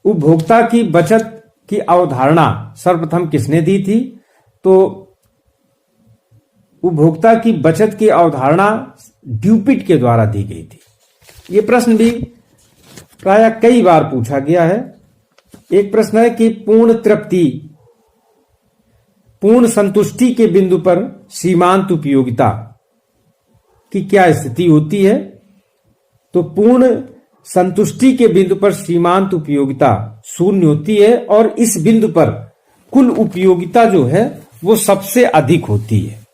उपभोक्ता की बचत की अवधारणा सर्वप्रथम किसने दी थी? तो उपभोक्ता की बचत की अवधारणा ड्यूपिट के द्वारा दी गई थी। यह प्रश्न भी प्रायः कई बार पूछा गया है। एक प्रश्न है कि पूर्ण तृप्ति, पूर्ण संतुष्टि के बिंदु पर सीमांत उपयोगिता की क्या स्थिति होती है? तो पूर्ण संतुष्टि के बिंदु पर सीमांत उपयोगिता शून्य होती है और इस बिंदु पर कुल उपयोगिता जो है वो सबसे अधिक होती है।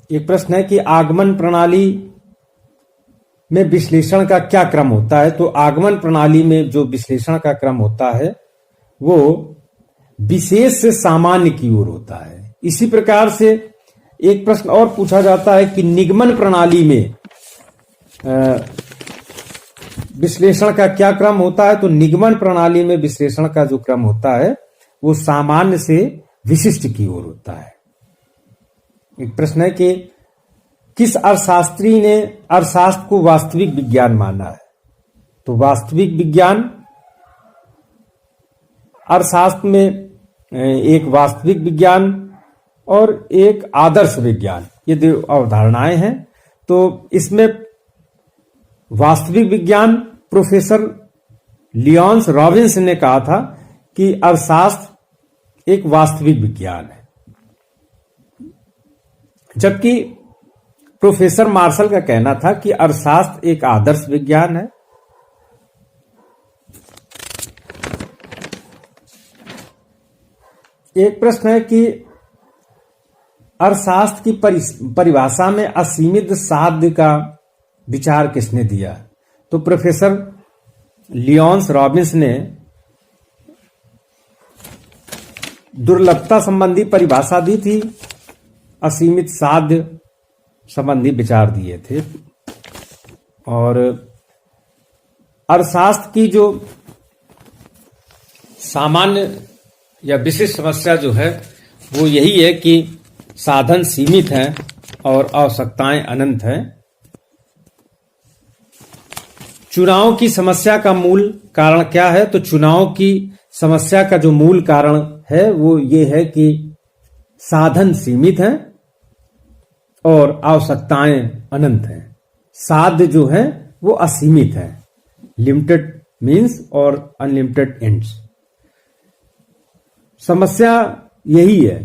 एक प्रश्न है कि आगमन प्रणाली में विश्लेषण का क्या क्रम होता है? तो आगमन प्रणाली में जो विश्लेषण का क्रम होता है वो विशेष से सामान्य की ओर होता है। इसी प्रकार से एक प्रश्न और पूछा जाता है कि निगमन प्रणाली में विश्लेषण का क्या क्रम होता है? तो निगमन प्रणाली में विश्लेषण का जो क्रम होता है वो सामान्य से विशिष्ट की ओर होता है। एक प्रश्न है कि किस अर्थशास्त्री ने अर्थशास्त्र को वास्तविक विज्ञान माना है? तो वास्तविक विज्ञान अर्थशास्त्र में एक वास्तविक विज्ञान और एक आदर्श विज्ञान, ये दो अवधारणाएं हैं। तो इसमें वास्तविक विज्ञान प्रोफेसर लियोन्स रॉबिन्स ने कहा था कि अर्थशास्त्र एक वास्तविक विज्ञान है, जबकि प्रोफेसर मार्शल का कहना था कि अर्थशास्त्र एक आदर्श विज्ञान है। एक प्रश्न है कि अर्थशास्त्र की परिभाषा में असीमित साध्य का विचार किसने दिया? तो प्रोफेसर लियोन्स रॉबिन्स ने दुर्लभता संबंधी परिभाषा दी थी, असीमित साध्य संबंधी विचार दिए थे। और अर्थशास्त्र की जो सामान्य या विशिष्ट समस्या जो है वो यही है कि साधन सीमित हैं और आवश्यकताएं अनंत हैं। चुनाव की समस्या का मूल कारण क्या है? तो चुनाव की समस्या का जो मूल कारण है वो ये है कि साधन सीमित हैं और आवश्यकताएं अनंत हैं। साध्य जो है वो असीमित है, लिमिटेड मीन्स और अनलिमिटेड एंड्स। समस्या यही है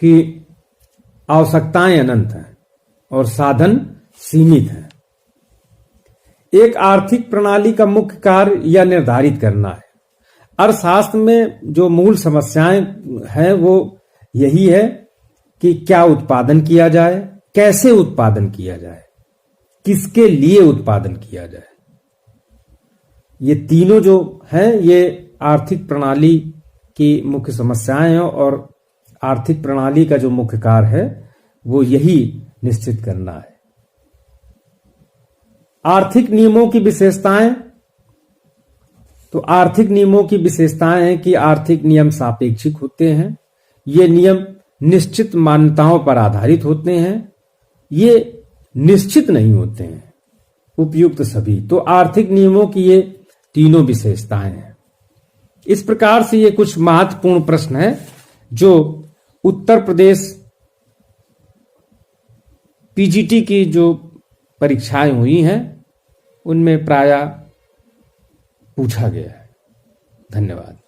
कि आवश्यकताएं अनंत हैं और साधन सीमित हैं। एक आर्थिक प्रणाली का मुख्य कार्य यह निर्धारित करना है। अर्थशास्त्र में जो मूल समस्याएं हैं वो यही है कि क्या उत्पादन किया जाए, कैसे उत्पादन किया जाए, किसके लिए उत्पादन किया जाए। ये तीनों जो हैं ये आर्थिक प्रणाली की मुख्य समस्याएं हैं और आर्थिक प्रणाली का जो मुख्य कार्य है वो यही निश्चित करना है। आर्थिक नियमों की विशेषताएं, तो आर्थिक नियमों की विशेषताएं हैं कि आर्थिक नियम सापेक्षिक होते हैं, ये नियम निश्चित मान्यताओं पर आधारित होते हैं, ये निश्चित नहीं होते हैं, उपयुक्त सभी। तो आर्थिक नियमों की ये तीनों विशेषताएं हैं। इस प्रकार से ये कुछ महत्वपूर्ण प्रश्न हैं जो उत्तर प्रदेश पीजीटी की जो परीक्षाएं हुई हैं उनमें प्रायः पूछा गया है। धन्यवाद।